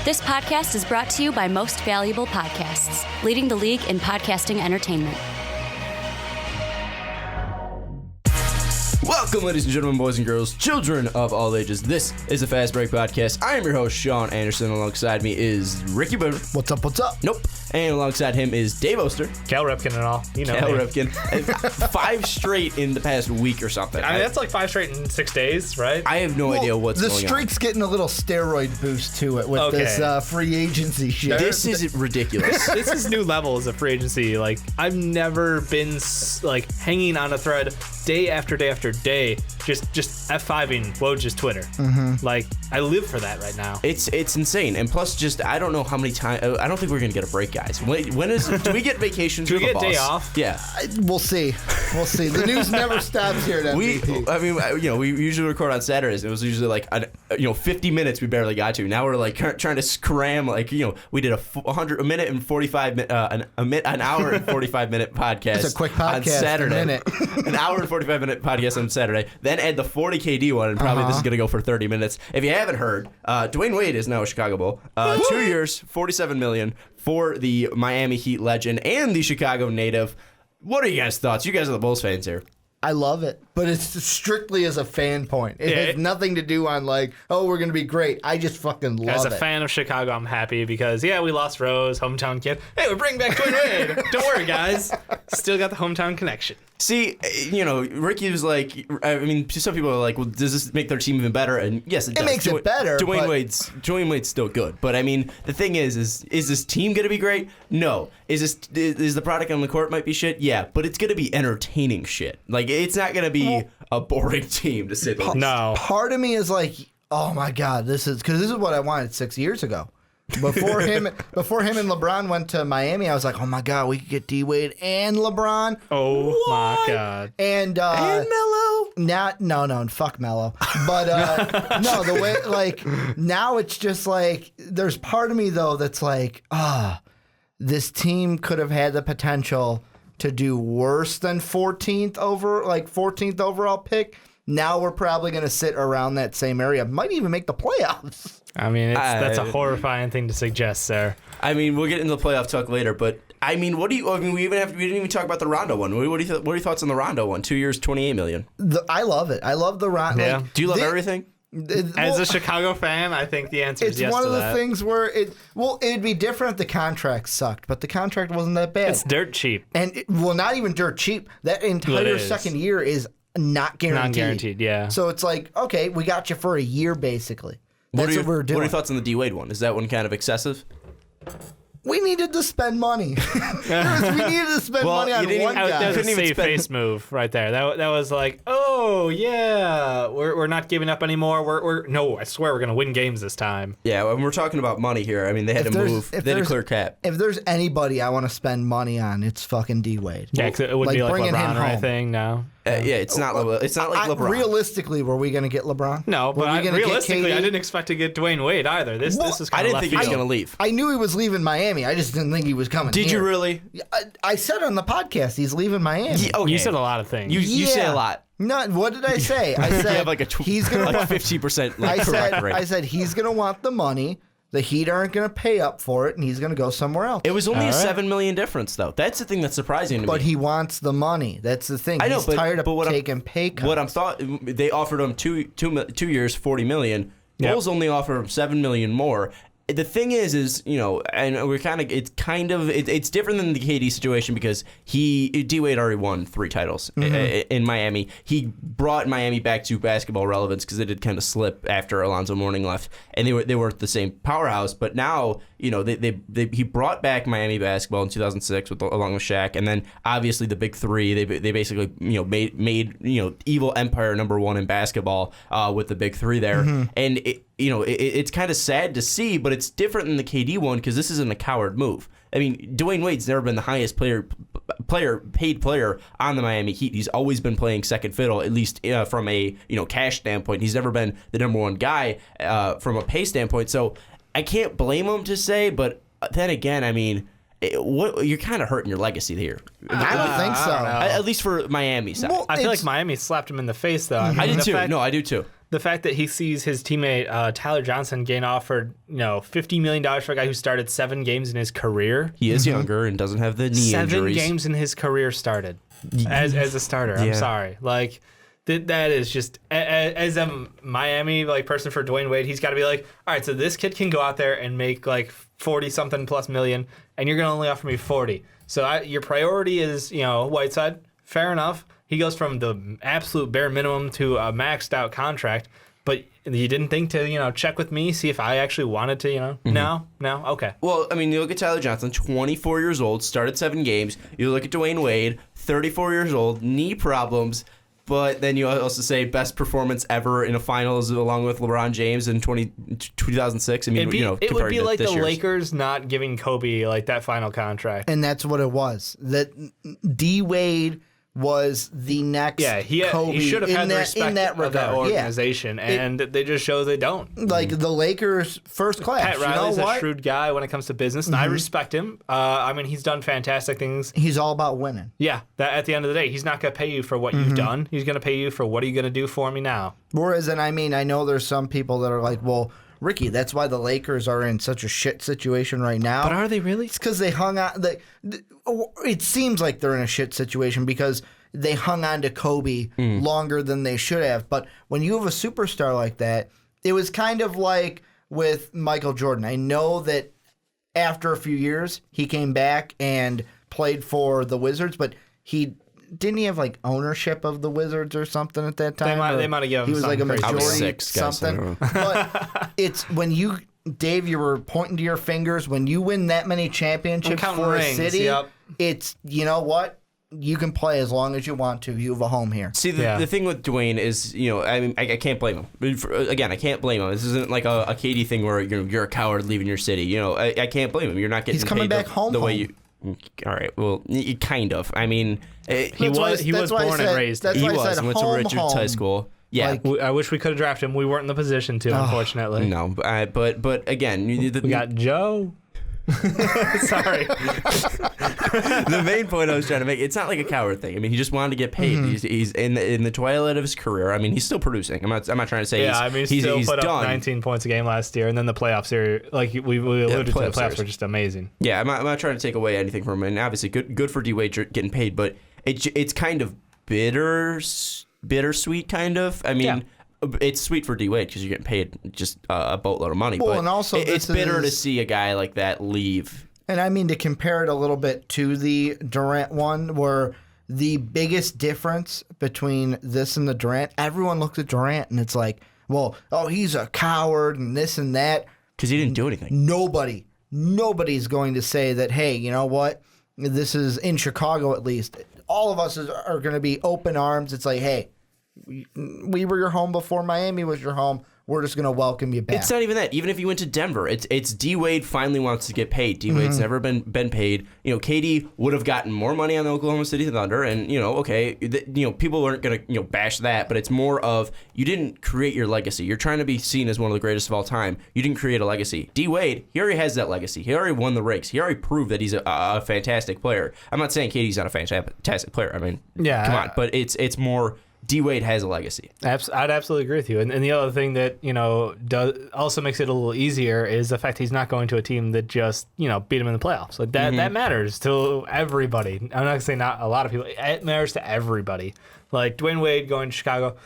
This podcast is brought to you by Most Valuable Podcasts, leading the league in podcasting entertainment. Welcome, ladies and gentlemen, boys and girls, children of all ages. This is the Fast Break Podcast. I am your host, Sean Anderson. Alongside me is Ricky Widmer. What's up, what's up? Nope. And alongside him is Dave Oster. Cal Ripken and all. You know Cal Ripken. 5 straight in the past week or something. I mean, that's like 5 straight in 6 days, right? I have no idea what's going on. The streak's getting a little steroid boost to it with this free agency shit. This is ridiculous. This is new levels of free agency. Like, I've never been like hanging on a thread day after day after day, just F5ing Woj's Twitter. Mm-hmm. Like, I live for that right now. It's insane. And plus, just I don't know how many times. I don't think we're gonna get a break, guys. When is? Do we get vacations? Do we get a day off? Yeah. We'll see. We'll see. The news never stops here at MVP. We usually record on Saturdays. It was usually like 50 minutes we barely got to. Now we're like trying to scram. Like, we did a minute and 45 an hour and 45 minute podcast. It's a quick podcast on Saturday. A minute. An hour and 45 minute podcast on Saturday. Then add the 40 KD one, and probably this is gonna go for 30 minutes. If you haven't heard, Dwyane Wade is now a Chicago Bull. 2 years, $47 million for the Miami Heat legend and the Chicago native. What are you guys' thoughts? You guys are the Bulls fans here. I love it, but it's strictly as a fan point. It has nothing to do on like, oh, we're going to be great. I just fucking love it. As a fan of Chicago, I'm happy because, we lost Rose, hometown kid. Hey, we're bringing back Dwyane Wade. Don't worry, guys. Still got the hometown connection. See, Ricky was like, some people are like, well, does this make their team even better? And yes, it does. It makes it better. Dwyane Wade's still good. But I mean, the thing is this team going to be great? No. Is the product on the court might be shit? Yeah. But it's going to be entertaining shit. Like, it's not going to be a boring team, to say the least. No. Part of me is like, oh my God, this is what I wanted 6 years ago. Before him and LeBron went to Miami, I was like, oh my God, we could get D Wade and LeBron. Oh my God. And Melo. No, fuck Melo. But no, the way like now it's just like there's part of me though that's like, this team could have had the potential to do worse than 14th overall pick. Now we're probably going to sit around that same area. Might even make the playoffs. I mean, that's a horrifying thing to suggest, sir. I mean, we'll get into the playoff talk later, but I mean, we didn't even talk about the Rondo one. What are your thoughts on the Rondo one? 2 years, $28 million. I love it. I love the Rondo. Yeah. Do you love everything? As a Chicago fan, I think the answer is yes to that. It's one of the things where it'd be different if the contract sucked, but the contract wasn't that bad. It's dirt cheap. And not even dirt cheap. That entire second year is not guaranteed. Non-guaranteed, yeah. So it's like, okay, we got you for a year, basically. That's what we're doing. What are your thoughts on the D Wade one? Is that one kind of excessive? We needed to spend money. money on one guy. That was a safe face move right there. That was like, oh yeah, we're not giving up anymore. No, I swear we're gonna win games this time. Yeah, when we're talking about money here, I mean they had to move. They had to clear cap. If there's anybody I want to spend money on, it's fucking D Wade. Yeah, cause it wouldn't be like LeBron or anything. No. It's not like LeBron. Realistically, were we going to get LeBron? No, but realistically, I didn't expect to get Dwyane Wade either. This is kind I didn't think he was going to leave. I knew he was leaving Miami. I just didn't think he was coming. Did here. you really? I said on the podcast he's leaving Miami. You said a lot of things. You say a lot. No, what did I say? I said you have he's going to 50% correct rate. I said he's going to want the money. The Heat aren't going to pay up for it, and he's going to go somewhere else. It was only a $7 million difference, though. That's the thing that's surprising to me. But he wants the money. That's the thing. He's tired of taking pay cuts. They offered him 2 years, $40 million. Bulls only offered him $7 million more. The thing is, and we're it's different than the KD situation because D Wade already won 3 titles in Miami. He brought Miami back to basketball relevance because it did kind of slip after Alonzo Mourning left, and they weren't the same powerhouse. But now, he brought back Miami basketball in 2006 along with Shaq, and then obviously the big 3. They basically made evil empire #1 in basketball with the big 3 there, and it's kind of sad to see, but it's different than the KD one because this isn't a coward move. I mean, Dwyane Wade's never been the highest paid player on the Miami Heat. He's always been playing second fiddle, at least from a cash standpoint. He's never been the #1 guy from a pay standpoint. So I can't blame him to say, but then again, I mean, you're kind of hurting your legacy here. I don't think so. At least for Miami side. Well, I feel like Miami slapped him in the face, though. I I do too. I do too. The fact that he sees his teammate Tyler Johnson gain offered, $50 million for a guy who started 7 games in his career. He is younger and doesn't have the knee 7 injuries. games in his career started as a starter. I'm sorry. Like, that is just, as a Miami person for Dwyane Wade, he's got to be like, all right, so this kid can go out there and make 40-something plus million, and you're going to only offer me 40. So your priority is, Whiteside. Fair enough. He goes from the absolute bare minimum to a maxed out contract, but you didn't think to, check with me, see if I actually wanted to, No, okay. Well, I mean, you look at Tyler Johnson, 24 years old, started 7 games. You look at Dwyane Wade, 34 years old, knee problems, but then you also say best performance ever in a finals along with LeBron James in 2006. I mean, it would be like the year's. Lakers not giving Kobe that final contract. And that's what it was. That D Wade was the next Kobe. He should have had the respect in that of regard. that organization, and they just show they don't. Like the Lakers, first class. Pat Riley's a shrewd guy when it comes to business, and I respect him. I mean, he's done fantastic things. He's all about winning. Yeah, that at the end of the day, he's not going to pay you for what you've done. He's going to pay you for what are you going to do for me now. Whereas, I know there's some people that are like, well, Ricky, that's why the Lakers are in such a shit situation right now. But are they really? It's because they hung on. It seems like they're in a shit situation because they hung on to Kobe longer than they should have. But when you have a superstar like that, it was kind of like with Michael Jordan. I know that after a few years, he came back and played for the Wizards, but he have ownership of the Wizards or something at that time. They might have given him he was like a something crazy. majority 6, guys, something. But it's when you, Dave, you were pointing to your fingers. When you win that many championships for a city, it's, you know what? You can play as long as you want to. You have a home here. See, the thing with Dwyane is, I mean, I can't blame him. Again, I can't blame him. This isn't like a KD thing where you're a coward leaving your city. I can't blame him. You're not getting He's coming paid back home. the way you. All right. Well, kind of. I mean, he was born and raised. That's he why I was. said Went to Richards High School. Yeah. I wish we could have drafted him. We weren't in the position to, unfortunately. No, but again, we got Joe. Sorry. The main point I was trying to make, it's not like a coward thing. I mean, he just wanted to get paid. He's in the twilight of his career. I mean, he's still producing. I'm not trying to say he's still put done. up 19 points a game last year, and then the playoff series, like we alluded to, the playoffs were just amazing. Yeah, I'm not trying to take away anything from him. And obviously, good for D Wade getting paid, but it's kind of bittersweet, kind of. I mean. It's sweet for D Wade because you're getting paid just a boatload of money. Well, but and also it's bitter to see a guy like that leave. And I mean to compare it a little bit to the Durant one, where the biggest difference between this and the Durant, everyone looks at Durant and it's like, well, he's a coward and this and that. Because he didn't do anything. Nobody's going to say that, hey, you know what? This is in Chicago at least. All of us are going to be open arms. It's like, hey, we were your home before Miami was your home. We're just going to welcome you back. It's not even that. Even if you went to Denver, it's D Wade finally wants to get paid. D Wade's never been paid. KD would have gotten more money on the Oklahoma City Thunder, and people aren't going to bash that. But it's more of you didn't create your legacy. You're trying to be seen as one of the greatest of all time. You didn't create a legacy. D Wade, he already has that legacy. He already won the race. He already proved that he's a fantastic player. I'm not saying KD's not a fantastic player. I mean, come on. But it's more. D Wade has a legacy. I'd absolutely agree with you. And the other thing that also makes it a little easier is the fact he's not going to a team that just beat him in the playoffs. Like that matters to everybody. I'm not gonna say not a lot of people. It matters to everybody. Like Dwyane Wade going to Chicago,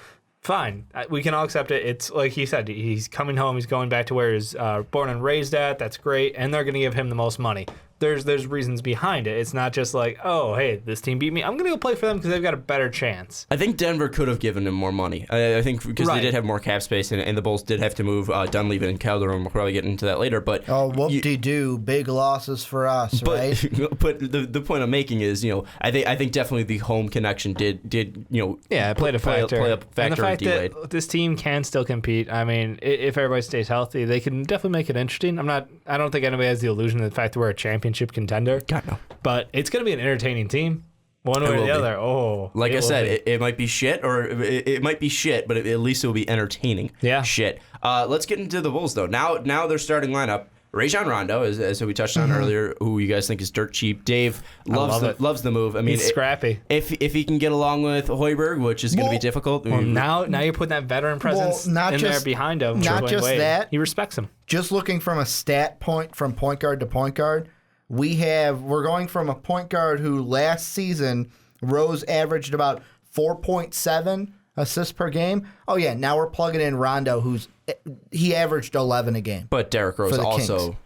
fine. We can all accept it. It's like he said, he's coming home. He's going back to where he's born and raised at. That's great. And they're going to give him the most money. There's reasons behind it. It's not just like, oh, hey, this team beat me. I'm going to go play for them because they've got a better chance. I think Denver could have given him more money. I think because they did have more cap space, and the Bulls did have to move Dunleavy and Calderon. We'll probably get into that later. But whoop-de-doo. Big losses for us, right? But the point I'm making is, I think definitely the home connection did it played a factor. Play a factor and the fact in D-Wade. that this team can still compete. I mean, if everybody stays healthy, they can definitely make it interesting. I don't think anybody has the illusion of the fact that we're a championship contender. God, no. But it's going to be an entertaining team. One way or the other. Oh, like I said, it might be shit, or it might be shit, but at least it will be entertaining. Yeah. Shit. Let's get into the Bulls though. Now their starting lineup Rajon Rondo, as we touched on earlier, who you guys think is dirt cheap. Dave loves the move. I mean, He's scrappy. If he can get along with Hoiberg, which is going to be difficult. Well, now you're putting that veteran presence there behind him. Not just Wade. that. He respects him. Just looking from a stat point from point guard to point guard, we're going from a point guard who last season Rose averaged about 4.7 assists per game. Oh yeah, now we're plugging in Rondo, he averaged 11 a game. But Derrick Rose Kings.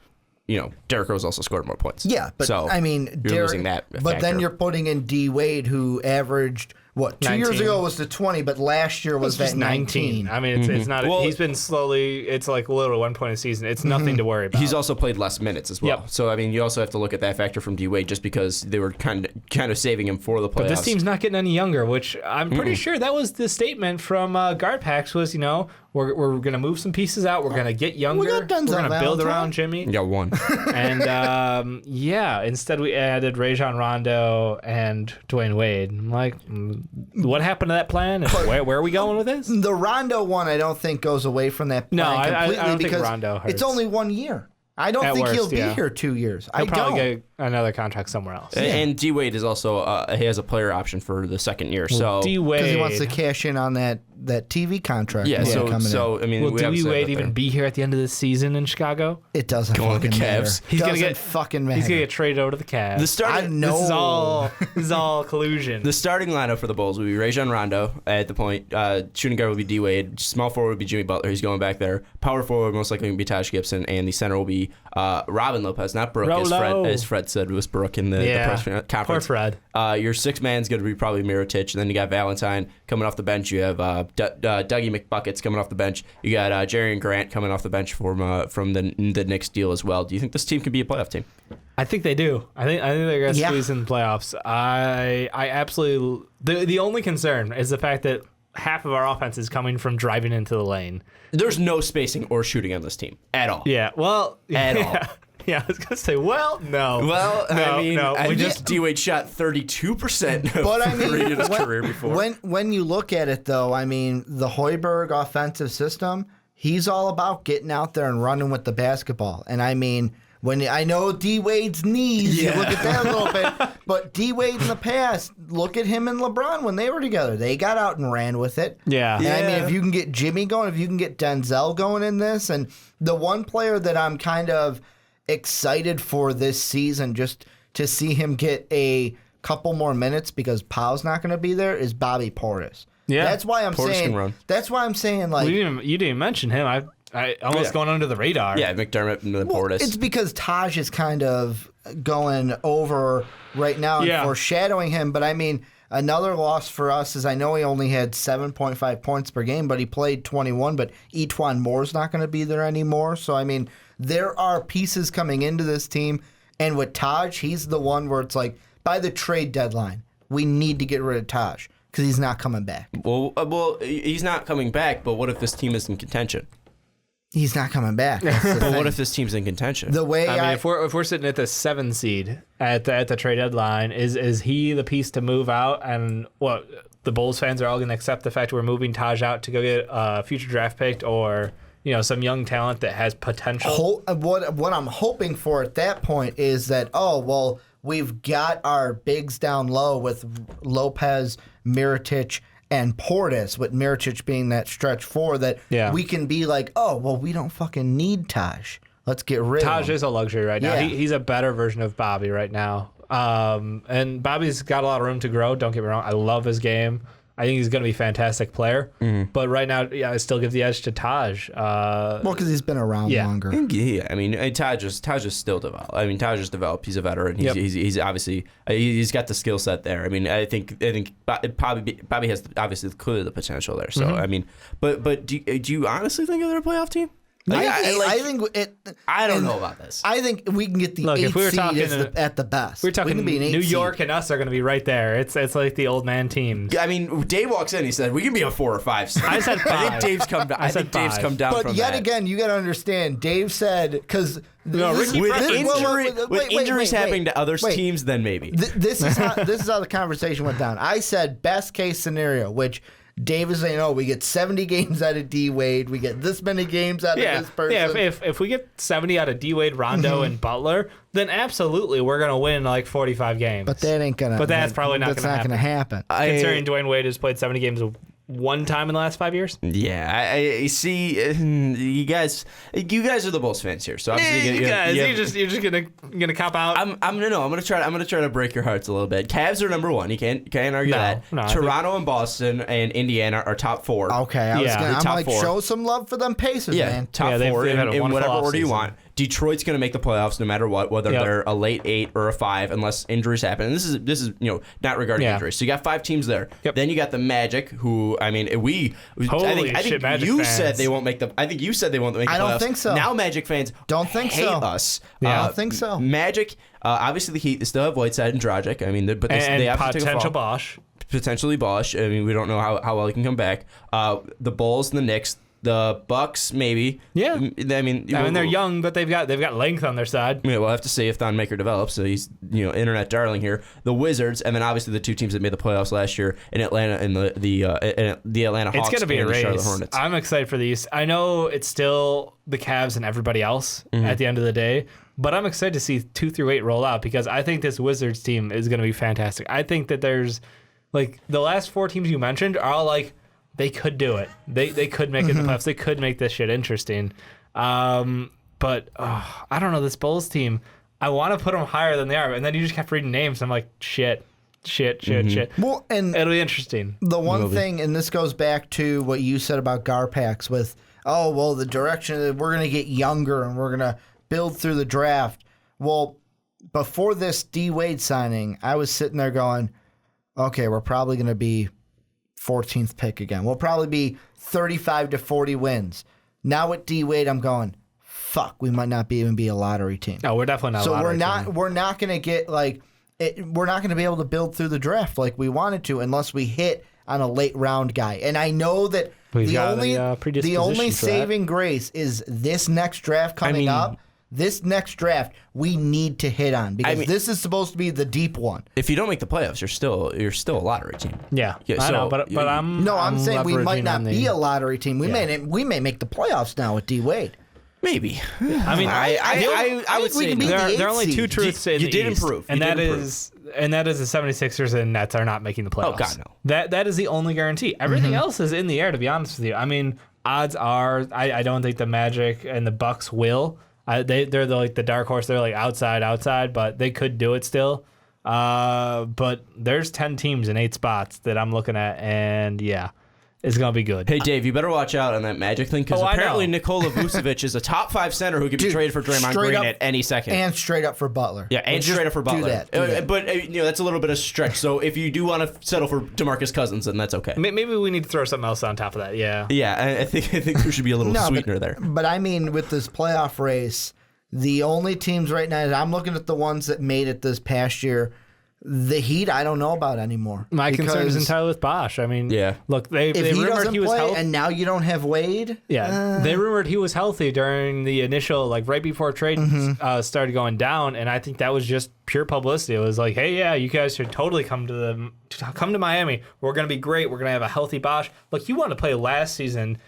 Derrick Rose also scored more points. Yeah, but so I mean, you're losing that. But then you're putting in D Wade, who averaged 2 years ago was the 20, but last year was that 19. I mean, it's not. Well, he's been slowly. It's like literally 1 point a season. It's nothing to worry about. He's also played less minutes as well. Yep. So I mean, you also have to look at that factor from D Wade, just because they were kind of saving him for the playoffs. But this team's not getting any younger, which I'm pretty sure that was the statement from GuardPax was, we're going to move some pieces out. We're going to get younger. We're going to build around Jimmy. You got one. And instead we added Rajon Rondo and Dwyane Wade. I'm like, what happened to that plan? And where are we going with this? The Rondo one, I don't think goes away from that plan completely I don't because think Rondo hurts. It's only 1 year. I don't think he'll be here 2 years. He'll probably get another contract somewhere else. And D Wade is also he has a player option for the second year. So D Wade, because he wants to cash in on that TV contract. Yeah. So I mean, will D Wade even be here at the end of the season in Chicago? It doesn't Going fucking to the matter. Cavs. He's gonna get fucking matter. He's gonna get traded over to the Cavs. This is all collusion. The starting lineup for the Bulls would be Rajon Rondo at the point. Shooting guard would be D Wade. Small forward would be Jimmy Butler. He's going back there. Power forward most likely would be Taj Gibson, and the center will be Robin Lopez, not Brooke, as Fred said. It was Brooke in the press conference. Poor Fred. Your sixth man's going to be probably Mirotic, and then you got Valentine coming off the bench. You have Dougie McBuckets coming off the bench. You got Jerian Grant coming off the bench from the Knicks deal as well. Do you think this team can be a playoff team? I think they do. I think they're going to squeeze in the playoffs. I absolutely. The only concern is the fact that half of our offense is coming from driving into the lane. There's no spacing or shooting on this team at all. Yeah. Well. At all. Yeah, I was gonna say, no. Well, no. D-Wade shot 32% but I mean, in his career before. When you look at it, though, I mean, the Hoiberg offensive system, he's all about getting out there and running with the basketball. And I mean, I know D-Wade's knees, you look at that a little bit, but D-Wade in the past, look at him and LeBron when they were together. They got out and ran with it. Yeah. And I mean, if you can get Jimmy going, if you can get Denzel going in this, and the one player that I'm kind of excited for this season just to see him get a couple more minutes because Powell's not going to be there is Bobby Portis. Yeah, that's why I'm Portis saying. Can run. That's why I'm saying like you didn't mention him. I almost going under the radar. Yeah, McDermott and Portis. It's because Taj is kind of going over right now and foreshadowing him. But I mean, another loss for us is I know he only had 7.5 points per game, but he played 21. But Etuan Moore's not going to be there anymore. So I mean, there are pieces coming into this team, and with Taj, he's the one where it's like by the trade deadline, we need to get rid of Taj because he's not coming back. Well, he's not coming back. But what if this team is in contention? He's not coming back. But what if this team's in contention? The way I mean, if we're sitting at the 7 seed at the trade deadline, is he the piece to move out? And what the Bulls fans are all going to accept the fact we're moving Taj out to go get a future draft pick or some young talent that has potential? What I'm hoping for at that point is that we've got our bigs down low with Lopez, Mirotic, and Portis, with Mirotic being that stretch four, that we can be like, we don't fucking need Taj. Let's get rid of him. Taj is a luxury right now. Yeah. He's a better version of Bobby right now. And Bobby's got a lot of room to grow. Don't get me wrong. I love his game. I think he's going to be a fantastic player. Mm-hmm. But right now, I still give the edge to Taj. Because he's been around longer. Yeah, I mean, Taj is still developed. I mean, Taj is developed. He's a veteran. He's obviously he's got the skill set there. I mean, I think Bobby has obviously clearly the potential there. So I mean, but do you honestly think they're a playoff team? I think I don't know about this. I think we can get the 8th seed at the best. We're talking New York and us are going to be right there. It's like the old man teams. I mean, Dave walks in. He said we can be a 4 or 5 seed. I said 5. I think Dave's come down. I think Dave's come down. But from yet that. again, you got to understand. Dave said because with injuries happening to other teams, then maybe this is how the conversation went down. I said best case scenario, which Dave is saying, "Oh, we get 70 games out of D Wade. We get this many games out of this person." Yeah, if we get 70 out of D Wade, Rondo, and Butler, then absolutely we're gonna win like 45 games. But that ain't gonna. But that's probably not that's gonna not happen. gonna happen. Considering Dwyane Wade has played 70 games one time in the last 5 years. Yeah, I see. You guys are the Bulls fans here, so obviously You're just gonna cop out. I'm gonna try to break your hearts a little bit. Cavs are number one. You can't argue that. No, Toronto and Boston and Indiana are top 4. Okay, I'm top like, 4. show some love for them Pacers, man. Top 4 they've had a in wonderful whatever order you offseason. want. Detroit's going to make the playoffs no matter what, whether they're a late 8 or a 5, unless injuries happen. And this is not regarding injuries. So you got 5 teams there. Yep. Then you got the Magic, who I think Magic you fans. said they won't make the. I think you said they won't make the playoffs. I don't think so. Now Magic fans Don't think hate so. us. Yeah, I don't think so. Magic, obviously the Heat they still have Whiteside and Dragic. I mean, but they obviously took a potential fall. Bosch. Potentially Bosch. I mean, we don't know how well he can come back. The Bulls and the Knicks. The Bucks, maybe. Yeah. I mean, they're young, but they've got length on their side. Yeah, we'll have to see if Thon Maker develops. So he's internet darling here. The Wizards, and then obviously the 2 teams that made the playoffs last year in Atlanta and the Atlanta Hawks. It's going to be a and the Charlotte race. Hornets. I'm excited for these. I know it's still the Cavs and everybody else at the end of the day, but I'm excited to see 2 through 8 roll out because I think this Wizards team is going to be fantastic. I think that there's like the last 4 teams you mentioned are all like. They could do it. They could make it the playoffs. They could make this shit interesting. But I don't know. This Bulls team, I want to put them higher than they are. And then you just kept reading names. I'm like, shit. Well, and it'll be interesting. the one thing, and this goes back to what you said about Garpax with, the direction that we're going to get younger and we're going to build through the draft. Well, before this D Wade signing, I was sitting there going, okay, we're probably going to be 14th pick again. We'll probably be 35 to 40 wins. Now with D Wade, I'm going, fuck, we might not even be a lottery team. No, we're definitely not. So a lottery team. we're not going to get we're not going to be able to build through the draft like we wanted to unless we hit on a late round guy. And I know that the only saving grace is this next draft coming up. This next draft, we need to hit on because this is supposed to be the deep one. If you don't make the playoffs, you're still a lottery team. Yeah, I know, but I'm saying we might leveraging not on be a lottery team. We may make the playoffs now with D Wade. Maybe. I mean, I would say there are only 2 truths in the You did East, improve. and that is the 76ers and Nets are not making the playoffs. Oh God, no. That is the only guarantee. Everything else is in the air. To be honest with you, I mean, odds are I don't think the Magic and the Bucks will. They're like the dark horse. They're like outside, but they could do it still. But there's 10 teams in 8 spots that I'm looking at, and it's gonna be good. Hey Dave, you better watch out on that Magic thing because apparently Nikola Vucevic is a top 5 center who could be traded for Draymond Green at any second, and straight up for Butler. Yeah, and straight up for Butler. Do that. But that's a little bit of stretch. So if you do want to settle for DeMarcus Cousins, then that's okay. Maybe we need to throw something else on top of that. Yeah. Yeah, I think there should be a little sweetener there. But I mean, with this playoff race, the only teams right now, I'm looking at the ones that made it this past year. The Heat, I don't know about anymore. My concern is entirely with Bosch. I mean, look, they rumored he was healthy, and now you don't have Wade. Yeah, they rumored he was healthy during the initial, right before trade started going down, and I think that was just pure publicity. It was like, hey, you guys should totally come to Miami. We're gonna be great. We're gonna have a healthy Bosch. Look, he wanted to play last season.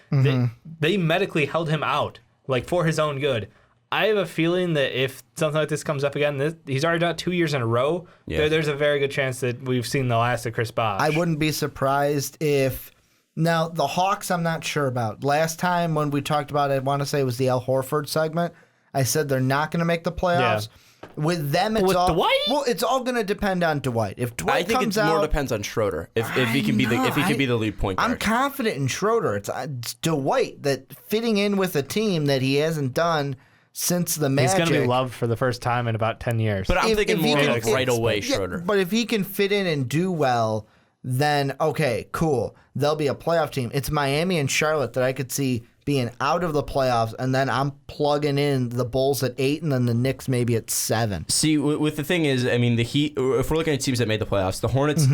They medically held him out, for his own good. I have a feeling that if something like this comes up again, he's already done it 2 years in a row. Yeah. There's a very good chance that we've seen the last of Chris Bosh. I wouldn't be surprised if... Now, the Hawks, I'm not sure about. Last time when we talked about it, I want to say it was the Al Horford segment, I said they're not going to make the playoffs. Yeah. With them, it's all... Dwight? Well, it's all going to depend on Dwight. If Dwight comes out... I think it more depends on Schroeder. If he can be the lead point guard. I'm confident in Schroeder. It's Dwight that fitting in with a team that he hasn't done... Since the Magic. He's going to be loved for the first time in about 10 years. But I'm thinking more right away, Schroeder. But if he can fit in and do well, then, okay, cool. They'll be a playoff team. It's Miami and Charlotte that I could see being out of the playoffs, and then I'm plugging in the Bulls at 8 and then the Knicks maybe at 7. See, with the thing is, I mean, the Heat, if we're looking at teams that made the playoffs, the Hornets,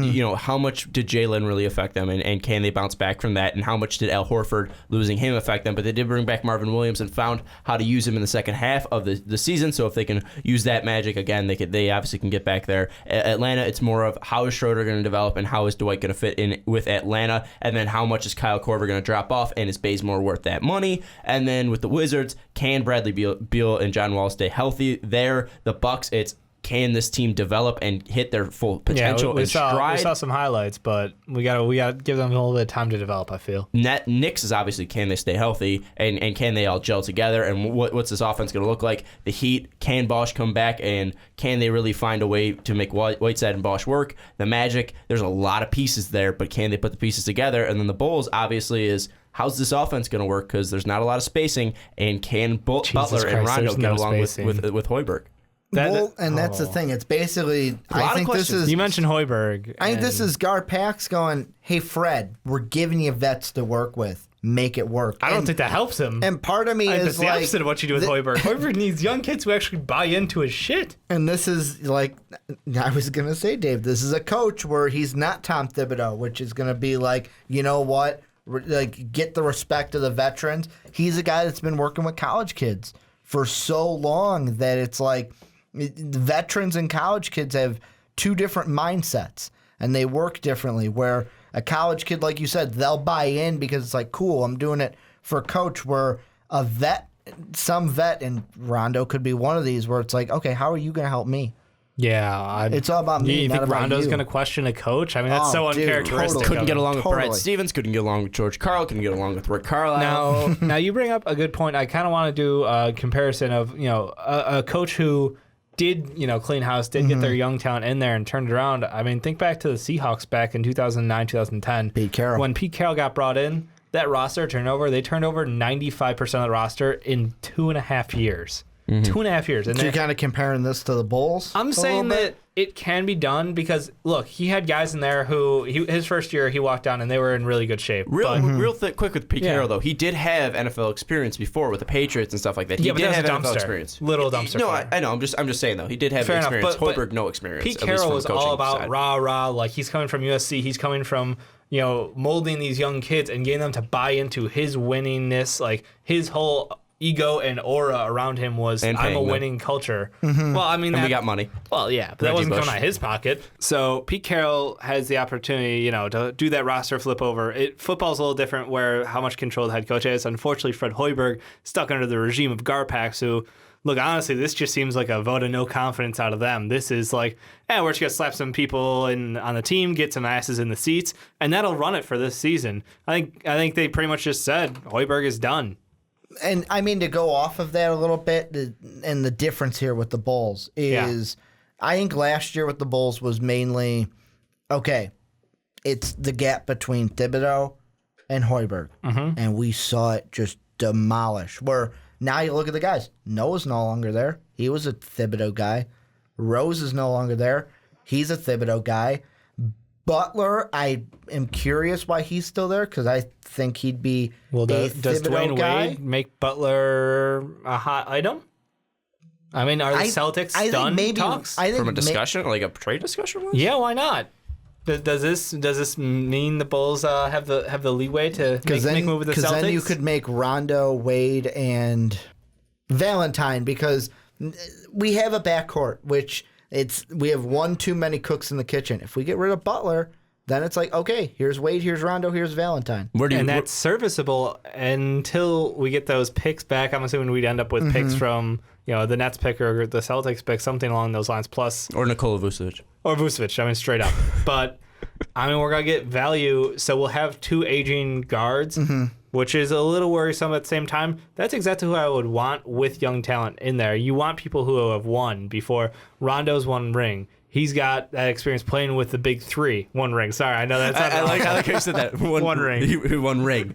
how much did Jalen really affect them, and can they bounce back from that, and how much did Al Horford losing him affect them? But they did bring back Marvin Williams and found how to use him in the second half of the season, so if they can use that magic again, they obviously can get back there. Atlanta, it's more of how is Schroeder going to develop, and how is Dwight going to fit in with Atlanta, and then how much is Kyle Korver going to drop off, and is Bazemore worth that money? And then with the Wizards, can Bradley Beal and John Wall stay healthy? There, the Bucks, it's can this team develop and hit their full potential we and saw, stride? We saw some highlights, but we gotta give them a little bit of time to develop, I feel. Knicks is obviously can they stay healthy and can they all gel together, and what's this offense going to look like? The Heat, can Bosch come back, and can they really find a way to make Whiteside and Bosch work? The Magic, there's a lot of pieces there, but can they put the pieces together? And then the Bulls obviously is, how's this offense going to work? Because there's not a lot of spacing, and can Butler and Rondo get along with Hoiberg? That's the thing. It's basically, I think this is... You mentioned Hoiberg. I think this is Gar Pax going, hey, Fred, we're giving you vets to work with. Make it work. I don't think that helps him. And part of me is that's the opposite of what you do with Hoiberg. Hoiberg needs young kids who actually buy into his shit. And this is like, I was going to say, Dave, this is a coach where he's not Tom Thibodeau, which is going to be like, you know what? Like, get the respect of the veterans. He's a guy that's been working with college kids for so long that it's like, veterans and college kids have two different mindsets and they work differently, where a college kid, like you said, they'll buy in because it's like, cool, I'm doing it for coach, where a vet, some vet, and Rondo could be one of these, where it's like, okay, how are you going to help me? Yeah. It's all about me, you not think about Rondo's you. going to question a coach? I mean, that's so uncharacteristic. Totally. Couldn't get along with Brad Stevens, couldn't get along with George Karl, couldn't get along with Rick Carlisle. Now you bring up a good point. I kind of want to do a comparison of, a coach who did, clean house, did get their young talent in there and turned it around. I mean, think back to the Seahawks back in 2009, 2010. Pete Carroll. When Pete Carroll got brought in, that roster turnover, they turned over 95% of the roster in 2.5 years. 2.5 years. And So you're kind of comparing this to the Bulls? I'm saying that it can be done because, look, he had guys in there who, his first year, he walked down and they were in really good shape. Quick with Pete Carroll, though. He did have NFL experience before with the Patriots and stuff like that. He did have NFL experience. Little dumpster. No, I know. I'm just saying, though. He did have experience. Hoiberg, no experience. Pete Carroll was all about rah-rah. Like, he's coming from USC. He's coming from, molding these young kids and getting them to buy into his winningness. Like, his whole ego and aura around him was, I'm a winning culture. Well, I mean, and we got money. Well, yeah, but that wasn't coming out of his pocket. So Pete Carroll has the opportunity, to do that roster flip over. Football's a little different, where how much control the head coach has. Unfortunately, Fred Hoiberg stuck under the regime of Garpax, who, look, honestly, this just seems like a vote of no confidence out of them. This is like, we're just gonna slap some people on the team, get some asses in the seats, and that'll run it for this season. I think they pretty much just said Hoiberg is done. And I mean, to go off of that a little bit, and the difference here with the Bulls is, I think last year with the Bulls was mainly, okay, it's the gap between Thibodeau and Hoiberg. And we saw it just demolish. Where now you look at the guys. Noah's no longer there. He was a Thibodeau guy. Rose is no longer there. He's a Thibodeau guy. Butler, I am curious why he's still there, because I think he'd be does Dwyane guy. Wade make Butler a hot item? I mean, are the Celtics done talks? From a discussion, like a trade discussion? Yeah, why not? Does this mean the Bulls have the leeway to make move with the Celtics? Because then you could make Rondo, Wade, and Valentine, because we have a backcourt, which... we have one too many cooks in the kitchen. If we get rid of Butler, then it's like, okay, here's Wade, here's Rondo, here's Valentine. That's serviceable until we get those picks back. I'm assuming we'd end up with picks from the Nets pick or the Celtics pick, something along those lines. Plus, or Nikola Vucevic. Or Vucevic. I mean, straight up. But I mean, we're gonna get value, so we'll have two aging guards. Which is a little worrisome at the same time. That's exactly who I would want with young talent in there. You want people who have won before. Rondo's won ring. He's got that experience playing with the big three. One ring. Sorry, I know that's not I like how you said that. One ring. One ring.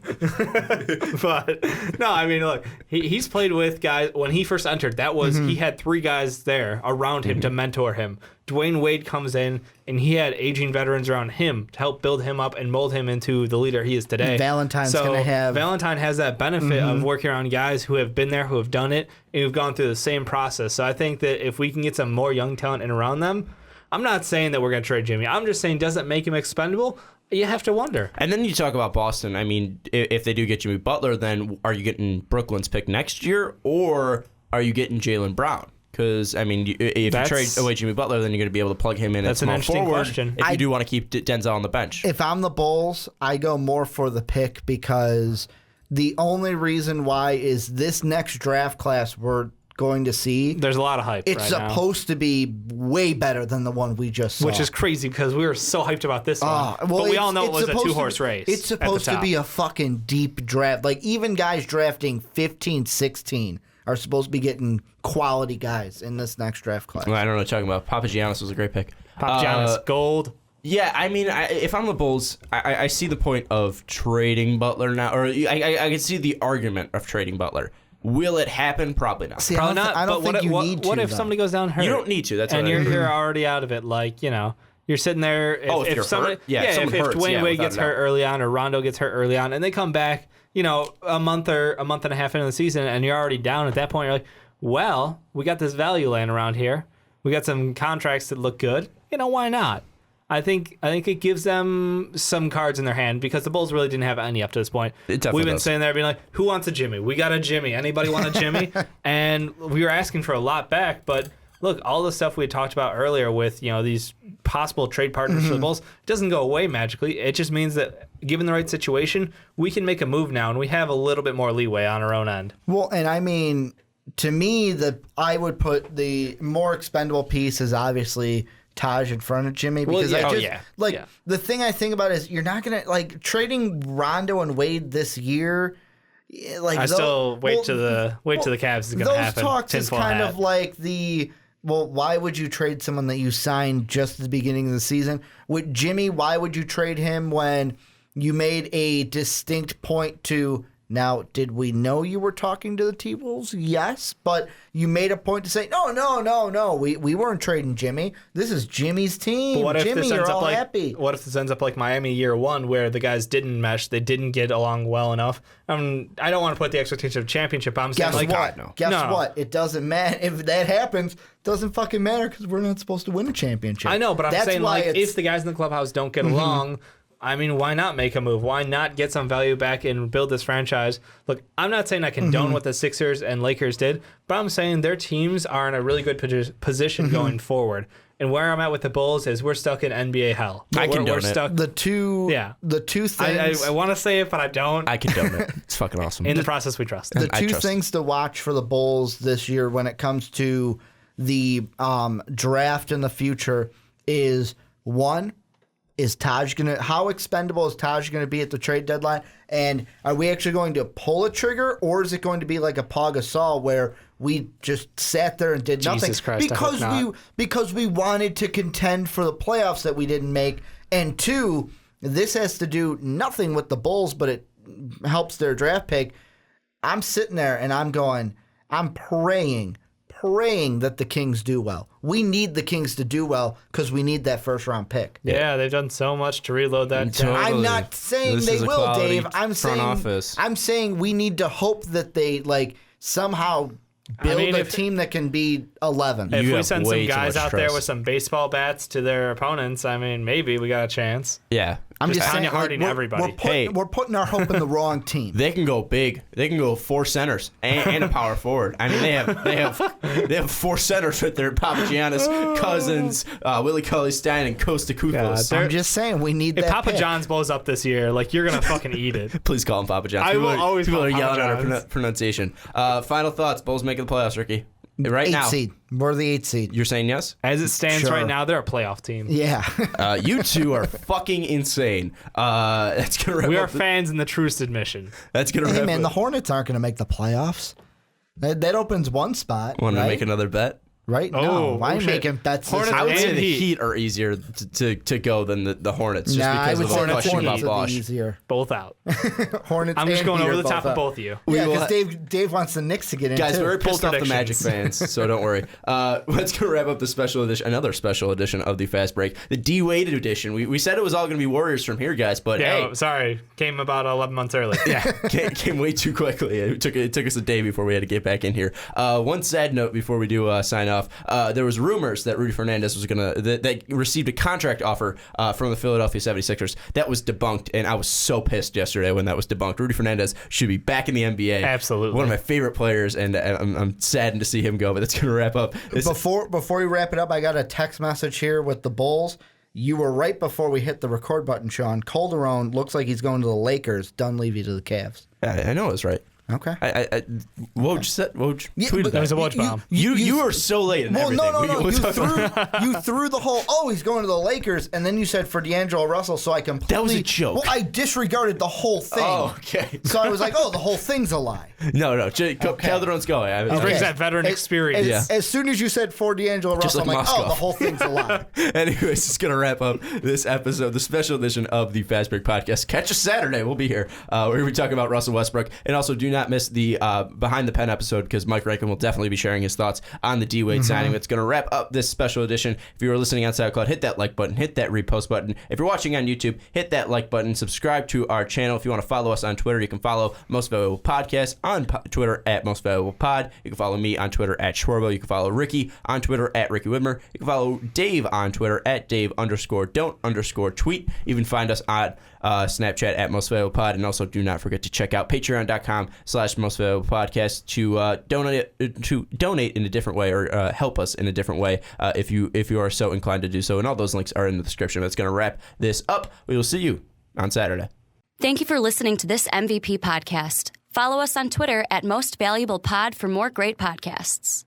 But no, I mean, look, he's played with guys when he first entered. That was he had three guys there around him to mentor him. Dwyane Wade comes in and he had aging veterans around him to help build him up and mold him into the leader he is today. Valentine has that benefit of working around guys who have been there, who have done it, and who've gone through the same process. So I think that if we can get some more young talent in around them, I'm not saying that we're going to trade Jimmy. I'm just saying, does it make him expendable? You have to wonder. And then you talk about Boston. I mean, if they do get Jimmy Butler, then are you getting Brooklyn's pick next year, or are you getting Jaylen Brown? Because, I mean, if you trade away Jimmy Butler, then you're going to be able to plug him in as small forward. That's an interesting question. If you do want to keep Denzel on the bench. If I'm the Bulls, I go more for the pick because the only reason why is this next draft class we're going to see. There's a lot of hype. It's supposed to be way better than the one we just saw. Which is crazy because we were so hyped about this one. But we all know it was a two-horse race. It's supposed to be a fucking deep draft. Like, even guys drafting 15, 16 are supposed to be getting quality guys in this next draft class. Well, I don't know what you're talking about. Papagiannis was a great pick. Papagiannis, gold. Yeah, I mean, if I'm the Bulls, I see the point of trading Butler now. Or I can see the argument of trading Butler. Will it happen? Probably not. See, Probably not. I don't think you need to. What if somebody goes down hurt? You don't need to. That's and you're already out of it. Like, you're sitting there. If somebody, hurt? If Dwyane Wade gets hurt early on, or Rondo gets hurt early on, and they come back, a month and a half into the season, and you're already down at that point, you're like, well, we got this value laying around here. We got some contracts that look good. Why not? I think it gives them some cards in their hand because the Bulls really didn't have any up to this point. We've been sitting there being like, who wants a Jimmy? We got a Jimmy. Anybody want a Jimmy? And we were asking for a lot back, but look, all the stuff we had talked about earlier with, these possible trade partners for the Bulls, it doesn't go away magically. It just means that given the right situation, we can make a move now and we have a little bit more leeway on our own end. Well, and I mean, to me, I would put the more expendable piece is obviously Taj in front of Jimmy because the thing I think about is you're not gonna trading Rondo and Wade this year. I still wait to the Cavs is gonna happen. Those talks is kind of like why would you trade someone that you signed just at the beginning of the season? With Jimmy, why would you trade him when you made a distinct point to? Now, did we know you were talking to the T-Wolves? Yes, but you made a point to say, no, we weren't trading Jimmy. This is Jimmy's team. But what if Jimmy, this ends you're up all like, happy. What if this ends up like Miami year one, where the guys didn't mesh, they didn't get along well enough? I don't want to put the expectation of championship. I'm saying, Guess what? It doesn't matter if that happens. It doesn't fucking matter because we're not supposed to win a championship. I know, but I'm saying if the guys in the clubhouse don't get along. I mean, why not make a move? Why not get some value back and build this franchise? Look, I'm not saying I condone what the Sixers and Lakers did, but I'm saying their teams are in a really good position going forward. And where I'm at with the Bulls is we're stuck in NBA hell. We're stuck. The two things. I want to say it, but I don't. I condone it. It's fucking awesome. In the process, we trust. The two things to watch for the Bulls this year when it comes to the draft in the future is one. Is Taj how expendable is Taj gonna be at the trade deadline? And are we actually going to pull a trigger, or is it going to be like a Paul Gasol where we just sat there and did nothing because we wanted to contend for the playoffs that we didn't make? And two, this has to do nothing with the Bulls, but it helps their draft pick. I'm sitting there and I'm praying that the Kings do well. We need the Kings to do well because we need that first round pick. Yeah, they've done so much to reload that. Totally. I'm not saying they will, Dave. I'm saying we need to hope that they somehow build a team that can be 11. If we send some guys out there with some baseball bats to their opponents, I mean, maybe we got a chance. Yeah. I'm just saying, everybody. We're putting our hope in the wrong team. They can go big. They can go 4 centers and a power forward. I mean, they have 4 centers right there: Papagiannis, Cousins, Willie Cauley-Stein, and Costa Koufos. I'm just saying we need that. If Papa pick. John's blows up this year, you're gonna fucking eat it. Please call him Papa John's. I will always. People are yelling at our pronunciation. Final thoughts: Bulls making the playoffs, Ricky. Right now, 8 seed. We're the 8 seed. You're saying yes? As it stands right now, they're a playoff team. Yeah. You two are fucking insane. That's gonna wrap we up are fans in the truest admission. That's gonna the Hornets aren't gonna make the playoffs. That opens one spot. Want right? to make another bet? right? Oh, No, why oh, am shit. making bets? Hornets This I would and say the Heat. Heat are easier to go than the Hornets, just nah, I because would of say the the question about Hornets are the Bosch. easier. Both out. Hornets. I'm just and going Heat over are the top both of up. both of you. Yeah, will because Dave wants the Knicks to get in Guys, too. we're pissed off the Magic predictions. fans, so don't worry. Let's go wrap up the special edition, another special edition of the Fast Break, the D Wade edition. We said it was all going to be Warriors from here, guys, but Yeah, hey, sorry. Came about 11 months early. yeah, came way too quickly. It took us a day before we had to get back in here. One sad note before we do sign off: there was rumors that Rudy Fernandez was gonna that received a contract offer from the Philadelphia 76ers. That was debunked, and I was so pissed yesterday when that was debunked. Rudy Fernandez should be back in the NBA. Absolutely. One of my favorite players, and I'm saddened to see him go. But that's gonna wrap up. Before we wrap it up, I got a text message here with the Bulls. You were right before we hit the record button, Sean. Calderon looks like he's going to the Lakers. Dunleavy to the Cavs. I know I was right. Okay. Woj tweeted but that. was a Woj bomb. You are so late in Well, everything. no. You threw the whole, he's going to the Lakers, and then you said for D'Angelo Russell, so I completely... That was a joke. Well, I disregarded the whole thing. Oh, okay. So I was like, the whole thing's a lie. No. Calderon's going. He brings that veteran experience. As soon as you said for D'Angelo Just Russell, like I'm like, Moskov. the whole thing's a lie. Anyways, it's going to wrap up this episode, the special edition of the Fast Break Podcast. Catch us Saturday. We'll be here. We're going to be talking about Russell Westbrook. And also, do not miss the Behind the Pen episode, because Mike Rankin will definitely be sharing his thoughts on the D-Wade signing. That's going to wrap up this special edition. If you are listening on SoundCloud, hit that like button, hit that repost button. If you're watching on YouTube, hit that like button, subscribe to our channel. If you want to follow us on Twitter, you can follow Most Valuable Podcast on Twitter at Most Valuable Pod. You can follow me on Twitter at Schwarbo. You can follow Ricky on Twitter at Ricky Widmer. You can follow Dave on Twitter at Dave_don't_tweet. Even find us on Snapchat at Most Valuable Pod. And also do not forget to check out patreon.com/Most Valuable Podcast to donate in a different way, or help us in a different way if you are so inclined to do so. And all those links are in the description. That's going to wrap this up. We will see you on Saturday. Thank you for listening to this MVP podcast. Follow us on Twitter at Most Valuable Pod for more great podcasts.